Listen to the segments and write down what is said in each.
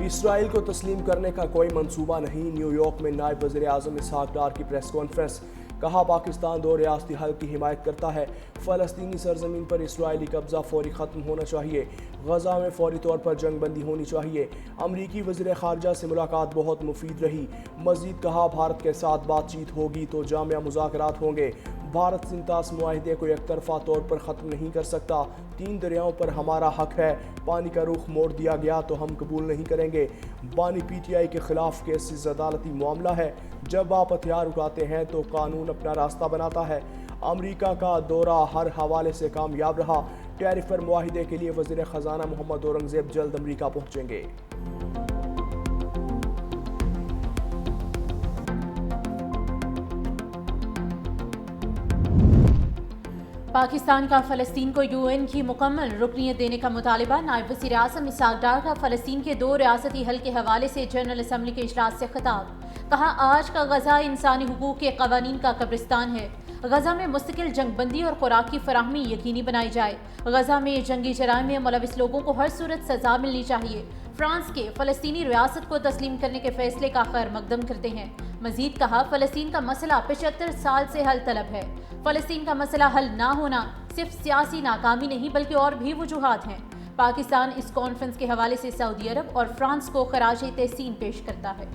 اسرائیل کو تسلیم کرنے کا کوئی منصوبہ نہیں۔ نیو یارک میں نائب وزیر اعظم اسحاق ڈار کی پریس کانفرنس۔ کہا پاکستان دو ریاستی حل کی حمایت کرتا ہے۔ فلسطینی سرزمین پر اسرائیلی قبضہ فوری ختم ہونا چاہیے۔ غزہ میں فوری طور پر جنگ بندی ہونی چاہیے۔ امریکی وزیر خارجہ سے ملاقات بہت مفید رہی۔ مزید کہا بھارت کے ساتھ بات چیت ہوگی تو جامع مذاکرات ہوں گے۔ بھارت سنتاس معاہدے کو یک طرفہ طور پر ختم نہیں کر سکتا۔ 3 دریاؤں پر ہمارا حق ہے۔ پانی کا رخ موڑ دیا گیا تو ہم قبول نہیں کریں گے۔ بانی پی ٹی آئی کے خلاف کیسز عدالتی معاملہ ہے۔ جب آپ ہتھیار اٹھاتے ہیں تو قانون اپنا راستہ بناتا ہے۔ امریکہ کا دورہ ہر حوالے سے کامیاب رہا۔ ٹیرف پر معاہدے کے لیے وزیر خزانہ محمد اورنگزیب جلد امریکہ پہنچیں گے۔ پاکستان کا فلسطین کو UN کی مکمل رکنیت دینے کا مطالبہ۔ نائب وزیر اعظم اسحاق ڈار کا فلسطین کے 2 ریاستی حل کے حوالے سے جنرل اسمبلی کے اجلاس سے خطاب۔ کہا آج کا غزہ انسانی حقوق کے قوانین کا قبرستان ہے۔ غزہ میں مستقل جنگ بندی اور خوراک کی فراہمی یقینی بنائی جائے۔ غزہ میں جنگی جرائم میں ملوث لوگوں کو ہر صورت سزا ملنی چاہیے۔ فرانس کے فلسطینی ریاست کو تسلیم کرنے کے فیصلے کا خیر مقدم کرتے ہیں۔ مزید کہا فلسطین کا مسئلہ 75 سال سے حل طلب ہے۔ فلسطین کا مسئلہ حل نہ ہونا صرف سیاسی ناکامی نہیں بلکہ اور بھی وجوہات ہیں۔ پاکستان اس کانفرنس کے حوالے سے سعودی عرب اور فرانس کو خراج تحسین پیش کرتا ہے۔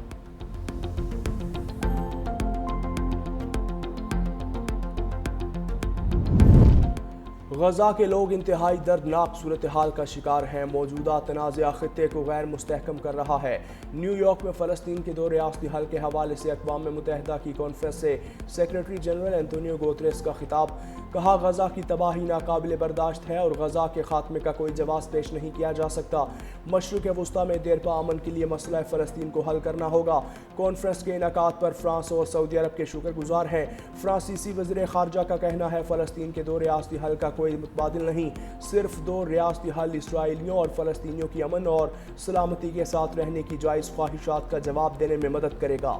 غزہ کے لوگ انتہائی دردناک صورتحال کا شکار ہیں۔ موجودہ تنازع خطے کو غیر مستحکم کر رہا ہے۔ نیو یارک میں فلسطین کے 2 ریاستی حل کے حوالے سے اقوام متحدہ کی کانفرنس سے سیکریٹری جنرل انتونیو گوتریس کا خطاب۔ کہا غزہ کی تباہی ناقابل برداشت ہے اور غزہ کے خاتمے کا کوئی جواز پیش نہیں کیا جا سکتا۔ مشرق وسطیٰ میں دیرپا امن کے لیے مسئلہ فلسطین کو حل کرنا ہوگا۔ کانفرنس کے انعقاد پر فرانس اور سعودی عرب کے شکر گزار ہیں۔ فرانسیسی وزیر خارجہ کا کہنا ہے فلسطین کے 2 ریاستی حل کا کوئی متبادل نہیں، صرف 2 ریاستی حل اسرائیلیوں اور فلسطینیوں کی امن اور سلامتی کے ساتھ رہنے کی جائز خواہشات کا جواب دینے میں مدد کرے گا۔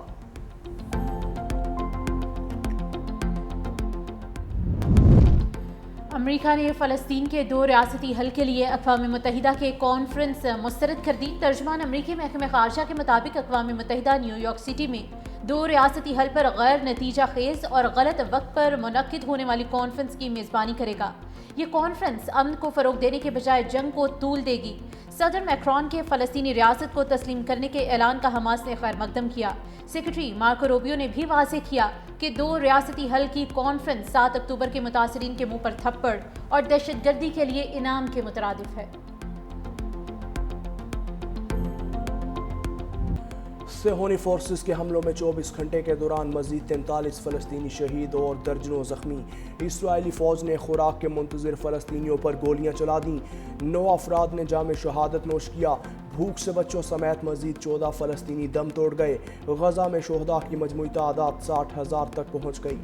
امریکہ نے فلسطین کے 2 ریاستی حل کے لیے اقوام متحدہ کے کانفرنس مسترد کر دی۔ ترجمان امریکی محکمہ خارجہ کے مطابق اقوام متحدہ نیو یارک سٹی میں 2 ریاستی حل پر غیر نتیجہ خیز اور غلط وقت پر منعقد ہونے والی کانفرنس کی میزبانی کرے گا۔ یہ کانفرنس امن کو فروغ دینے کے بجائے جنگ کو طول دے گی۔ صدر میکرون کے فلسطینی ریاست کو تسلیم کرنے کے اعلان کا حماس نے خیر مقدم کیا۔ سیکرٹری مارکو روبیو نے بھی واضح کیا کہ 2 ریاستی حل کی کانفرنس 7 اکتوبر کے متاثرین کے منہ پر تھپڑ اور دہشت گردی کے لیے انعام کے مترادف ہے۔ صہیونی فورسز کے حملوں میں 24 گھنٹے کے دوران مزید 43 فلسطینی شہید اور درجنوں زخمی۔ اسرائیلی فوج نے خوراک کے منتظر فلسطینیوں پر گولیاں چلا دیں۔ 9 افراد نے جام شہادت نوش کیا۔ بھوک سے بچوں سمیت مزید 14 فلسطینی دم توڑ گئے۔ غزہ میں شہداء کی مجموعی تعداد 60,000 تک پہنچ گئی۔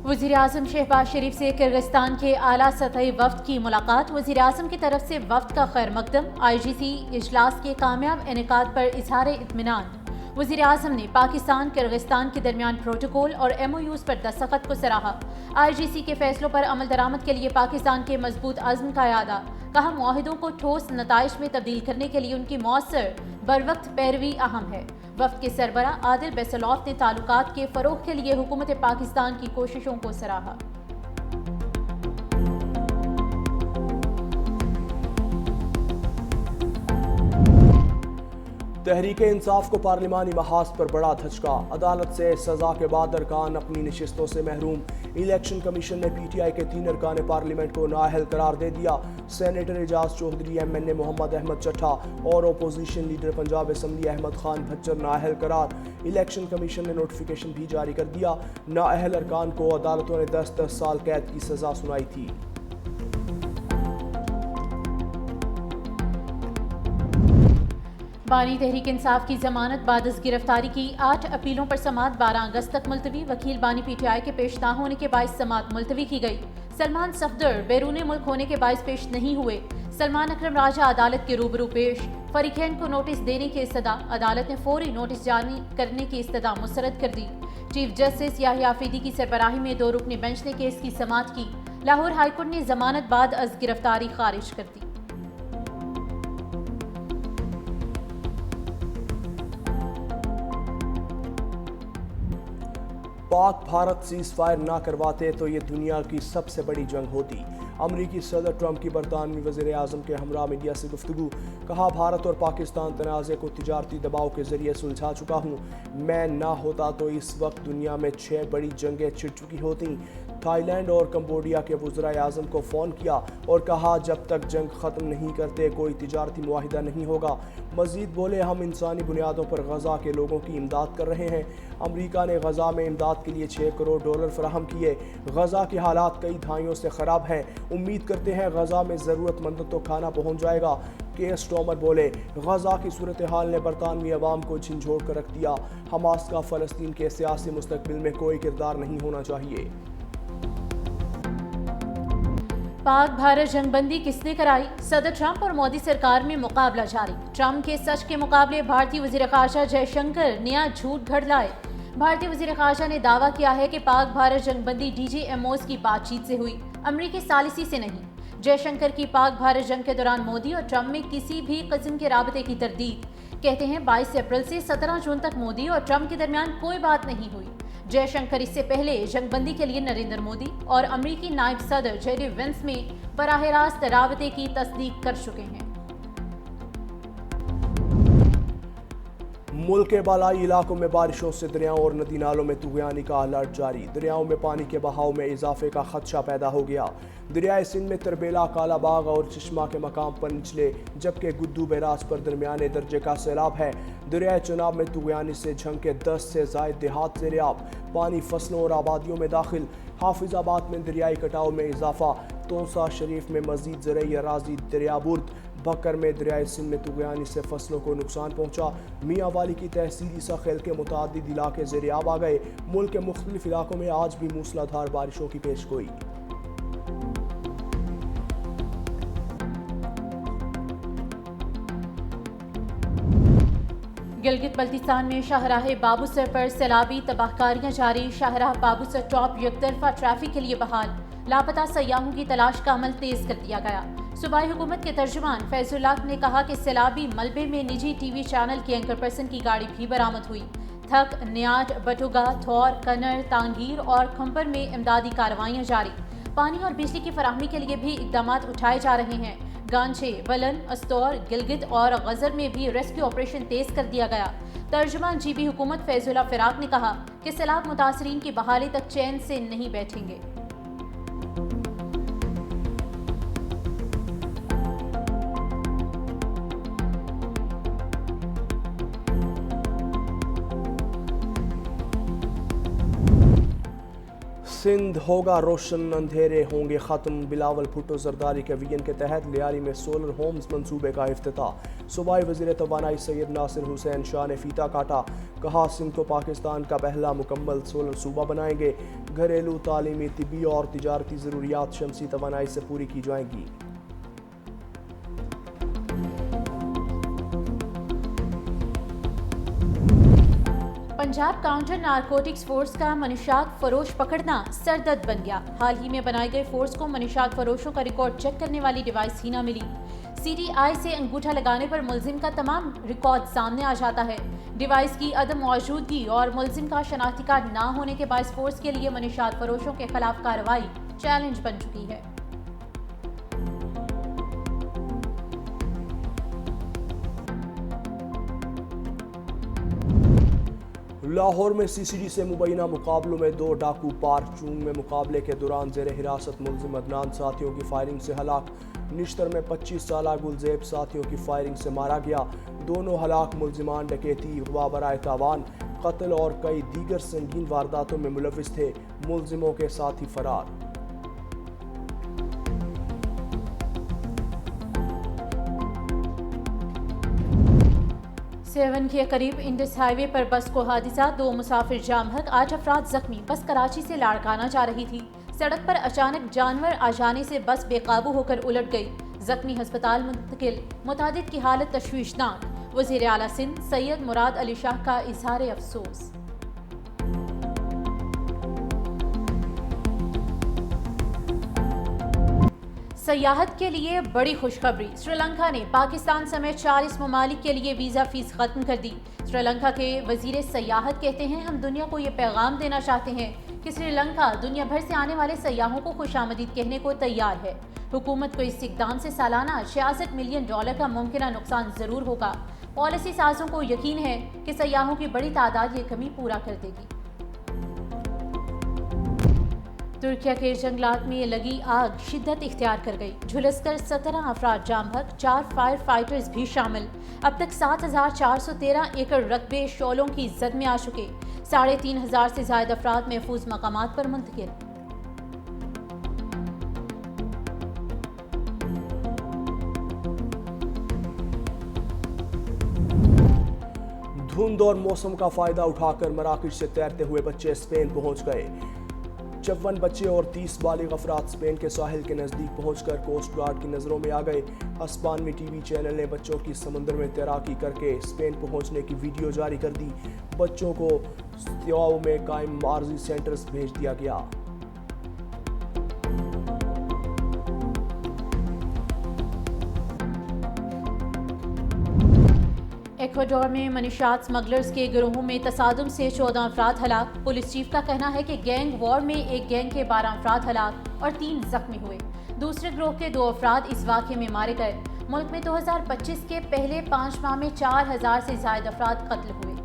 وزیر اعظم شہباز شریف سے کرغزستان کے اعلیٰ سطحی وفد کی ملاقات۔ وزیر اعظم کی طرف سے وفد کا خیر مقدم۔ IGC اجلاس کے کامیاب انعقاد پر اظہار اطمینان۔ وزیر اعظم نے پاکستان کرغزستان کے درمیان پروٹوکول اور MOUs پر دستخط کو سراہا۔ IGC کے فیصلوں پر عمل درآمد کے لیے پاکستان کے مضبوط عزم کا اعادہ۔ کہا معاہدوں کو ٹھوس نتائج میں تبدیل کرنے کے لیے ان کی مؤثر بروقت پیروی اہم ہے۔ وفد کے سربراہ عادل بیسلوف نے تعلقات کے فروغ کے لیے حکومت پاکستان کی کوششوں کو سراہا۔ تحریک انصاف کو پارلیمانی محاذ پر بڑا دھچکا۔ عدالت سے سزا کے بعد ارکان اپنی نشستوں سے محروم۔ الیکشن کمیشن نے PTI کے 3 ارکان پارلیمنٹ کو نااہل قرار دے دیا۔ سینیٹر اعجاز چودھری، MNA محمد احمد چٹھا اور opposition leader Punjab assembly Ahmad Khan Bhachar نااہل قرار۔ الیکشن کمیشن نے نوٹیفیکیشن بھی جاری کر دیا۔ نااہل ارکان کو عدالتوں نے 10 سال قید کی سزا سنائی تھی۔ بانی تحریک انصاف کی ضمانت بعد از گرفتاری کی 8 اپیلوں پر سماعت 12 اگست تک ملتوی۔ وکیل بانی PTI کے پیش نہ ہونے کے باعث سماعت ملتوی کی گئی۔ سلمان صفدر بیرون ملک ہونے کے باعث پیش نہیں ہوئے۔ سلمان اکرم راجہ عدالت کے روبرو پیش۔ فریقین کو نوٹس دینے کی استدعا۔ عدالت نے فوری نوٹس جاری کرنے کی استدعا مسترد کر دی۔ چیف جسٹس یحییٰ آفریدی کی سربراہی میں 2 رکنی بینچ نے کیس کی سماعت کی۔ لاہور ہائی کورٹ نے ضمانت بعد از گرفتاری خارج کر دی۔ پاک بھارت سیز فائر نہ کرواتے تو یہ دنیا کی سب سے بڑی جنگ ہوتی۔ امریکی صدر ٹرمپ کی برطانوی وزیر اعظم کے ہمراہ میڈیا سے گفتگو۔ کہا بھارت اور پاکستان تنازع کو تجارتی دباؤ کے ذریعے سلجھا چکا ہوں۔ میں نہ ہوتا تو اس وقت دنیا میں 6 بڑی جنگیں چھڑ چکی ہوتیں۔ تھائی لینڈ اور کمبوڈیا کے وزرائے اعظم کو فون کیا اور کہا جب تک جنگ ختم نہیں کرتے کوئی تجارتی معاہدہ نہیں ہوگا۔ مزید بولے ہم انسانی بنیادوں پر غزہ کے لوگوں کی امداد کر رہے ہیں۔ امریکہ نے غزہ میں امداد کے لیے $6 کروڑ فراہم کیے۔ غزہ کے حالات کئی دہائیوں سے خراب ہیں۔ امید کرتے ہیں غزہ میں ضرورت مندوں تک کھانا پہنچ جائے گا۔ کے اسٹومر بولے غزہ کی صورتحال نے برطانوی عوام کو جھنجھوڑ کر رکھ دیا۔ حماس کا فلسطین کے سیاسی مستقبل میں کوئی کردار نہیں ہونا چاہیے۔ پاک بھارت جنگ بندی کس نے کرائی؟ صدر ٹرمپ اور مودی سرکار میں مقابلہ جاری۔ ٹرمپ کے سچ کے مقابلے بھارتی وزیر خارجہ جے شنکر نیا جھوٹ گھڑ لائے۔ بھارتی وزیر خارجہ نے دعویٰ کیا ہے کہ پاک بھارت جنگ بندی DGMOs کی بات چیت سے ہوئی، امریکی ثالثی سے نہیں۔ جے شنکر کی پاک بھارت جنگ کے دوران مودی اور ٹرمپ میں کسی بھی قسم کے رابطے کی تردید۔ کہتے ہیں 22 اپریل سے 17 جون تک مودی اور ٹرمپ کے درمیان کوئی بات نہیں ہوئی۔ جے شنکر اس سے پہلے جنگ بندی کے لیے نریندر مودی اور امریکی نائب صدر JD وینس میں براہ راست رابطے کی تصدیق کر چکے ہیں۔ ملک کے بالائی علاقوں میں بارشوں سے دریاؤں اور ندی نالوں میں طغیانی کا الرٹ جاری۔ دریاؤں میں پانی کے بہاؤ میں اضافے کا خدشہ پیدا ہو گیا۔ دریائے سندھ میں تربیلا، کالا باغ اور چشمہ کے مقام پر نچلے جبکہ گدو بیراج پر درمیانے درجے کا سیلاب ہے۔ دریائے چناب میں طغیانی سے جھنگ کے 10 سے زائد دیہات زیر آب، پانی فصلوں اور آبادیوں میں داخل۔ حافظ آباد میں دریائی کٹاؤ میں اضافہ، توسا شریف میں مزید زرعی اراضی دریا برد، بکر میں دریائے سندھ میں طغیانی سے فصلوں کو نقصان پہنچا۔ میاں والی کی تحصیل عیسیٰ خیل کے متعدد علاقے زیر آب آ گئے۔ ملک کے مختلف علاقوں میں آج بھی موسلادھار بارشوں کی پیش گوئی۔ گلگت بلتستان میں شاہراہ بابو سر پر سیلابی تباہ کاریاں جاری۔ شاہراہ بابو سر ٹاپ یک طرفہ ٹریفک کے لیے بحال، لاپتہ سیاحوں کی تلاش کا عمل تیز کر دیا گیا۔ صوبائی حکومت کے ترجمان فیض اللہ نے کہا کہ سیلابی ملبے میں نجی ٹی وی چینل کی اینکر پرسن کی گاڑی بھی برآمد ہوئی۔ تھک، نیاٹ، بٹوگا، تھور، کنر، تانگیر اور کھمپر میں امدادی کارروائیاں جاری۔ پانی اور بجلی کی فراہمی کے لیے بھی اقدامات اٹھائے جا رہے ہیں۔ گانچے، بلن، استور، گلگت اور غزر میں بھی ریسکیو آپریشن تیز کر دیا گیا۔ ترجمان جی بی حکومت فیض اللہ فراق نے کہا کہ سیلاب متاثرین کی بحالی تک چین سے نہیں بیٹھیں گے۔ سندھ ہوگا روشن، اندھیرے ہوں گے ختم۔ بلاول بھٹو زرداری کے وژن کے تحت لیاری میں سولر ہومز منصوبے کا افتتاح۔ صوبائی وزیر توانائی سید ناصر حسین شاہ نے فیتہ کاٹا۔ کہا سندھ کو پاکستان کا پہلا مکمل سولر صوبہ بنائیں گے۔ گھریلو، تعلیمی، طبی اور تجارتی ضروریات شمسی توانائی سے پوری کی جائیں گی۔ پنجاب کاؤنٹر نارکوٹکس فورس کا منشیات فروش پکڑنا سردرد بن گیا۔ حال ہی میں بنائی گئی فورس کو منشیات فروشوں کا ریکارڈ چیک کرنے والی ڈیوائس ہی نہ ملی۔ CTI سے انگوٹھا لگانے پر ملزم کا تمام ریکارڈ سامنے آ جاتا ہے۔ ڈیوائس کی عدم موجودگی اور ملزم کا شناختی کارڈ نہ ہونے کے باعث فورس کے لیے منشیات فروشوں کے خلاف کارروائی چیلنج بن چکی ہے۔ لاہور میں CCD سے مبینہ مقابلوں میں 2 ڈاکو پارک چونگ میں مقابلے کے دوران زیر حراست ملزم عدنان ساتھیوں کی فائرنگ سے ہلاک۔ نشتر میں 25 سالہ گلزیب ساتھیوں کی فائرنگ سے مارا گیا۔ دونوں ہلاک ملزمان ڈکیتی، اغوا برائے تاوان، قتل اور کئی دیگر سنگین وارداتوں میں ملوث تھے۔ ملزموں کے ساتھی فرار۔ سیون کے قریب انڈس ہائی وے پر بس کو حادثہ، 2 مسافر جام حق، 8 افراد زخمی۔ بس کراچی سے لاڑکانہ جا رہی تھی۔ سڑک پر اچانک جانور آ جانے سے بس بے قابو ہو کر الٹ گئی۔ زخمی ہسپتال منتقل، متعدد کی حالت تشویشناک۔ وزیر اعلیٰ سندھ سید مراد علی شاہ کا اظہار افسوس۔ سیاحت کے لیے بڑی خوشخبری، سری لنکا نے پاکستان سمیت 40 ممالک کے لیے ویزا فیس ختم کر دی۔ سری لنکا کے وزیر سیاحت کہتے ہیں، ہم دنیا کو یہ پیغام دینا چاہتے ہیں کہ سری لنکا دنیا بھر سے آنے والے سیاحوں کو خوش آمدید کہنے کو تیار ہے۔ حکومت کو اس اقدام سے سالانہ $66 ملین کا ممکنہ نقصان ضرور ہوگا۔ پالیسی سازوں کو یقین ہے کہ سیاحوں کی بڑی تعداد یہ کمی پورا کر دے گی۔ ترکیہ کے جنگلات میں لگی آگ شدت اختیار کر گئی، جھلس کر 17 افراد جام بحق، 4 فائر فائٹرز بھی شامل۔ اب تک 7413 ایکڑ رقبے شعلوں کی زد میں آ چکے، 3500 سے زائد افراد محفوظ مقامات پر منتقل۔ دھند اور موسم کا فائدہ اٹھا کر مراکش سے تیرتے ہوئے بچے اسپین پہنچ گئے۔ 54 بچے اور 30 بالغ افراد اسپین کے ساحل کے نزدیک پہنچ کر کوسٹ گارڈ کی نظروں میں آ گئے۔ ہسپانوی ٹی وی چینل نے بچوں کی سمندر میں تیراکی کر کے اسپین پہنچنے کی ویڈیو جاری کر دی۔ بچوں کو سیاو میں قائم عارضی سینٹرز بھیج دیا گیا۔ ایکواڈور میں منشیات سمگلرز کے گروہوں میں تصادم سے 14 افراد ہلاک۔ پولیس چیف کا کہنا ہے کہ گینگ وار میں ایک گینگ کے 12 افراد ہلاک اور 3 زخمی ہوئے۔ دوسرے گروہ کے 2 افراد اس واقعے میں مارے گئے۔ ملک میں 2025 کے پہلے 5 ماہ میں 4000 سے زائد افراد قتل ہوئے۔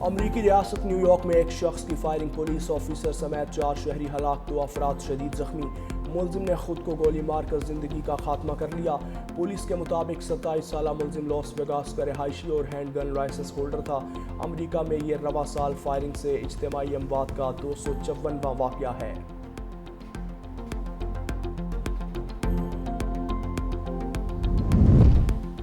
امریکی ریاست نیو یارک میں ایک شخص کی فائرنگ، پولیس آفیسر سمیت 4 شہری ہلاک، 2 افراد شدید زخمی۔ ملزم نے خود کو گولی مار کر زندگی کا خاتمہ کر لیا۔ پولیس کے مطابق 27 سالہ ملزم لاس ویگاس کا رہائشی اور ہینڈ گن لائسنس ہولڈر تھا۔ امریکہ میں یہ رواں سال فائرنگ سے اجتماعی اموات کا 254واں واقعہ ہے۔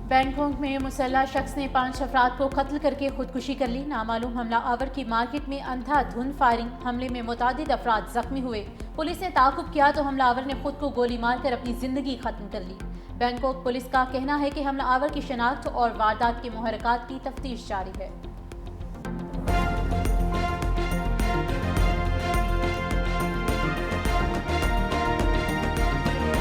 بینکاک میں مسلح شخص نے 5 افراد کو قتل کر کے خودکشی کر لی۔ نامعلوم حملہ آور کی مارکیٹ میں اندھا دھند فائرنگ، حملے میں متعدد افراد زخمی ہوئے۔ پولیس نے تعاقب کیا تو حملہ آور نے خود کو گولی مار کر اپنی زندگی ختم کر لی۔ بینکاک پولیس کا کہنا ہے کہ حملہ آور کی شناخت اور واردات کے محرکات کی تفتیش جاری ہے۔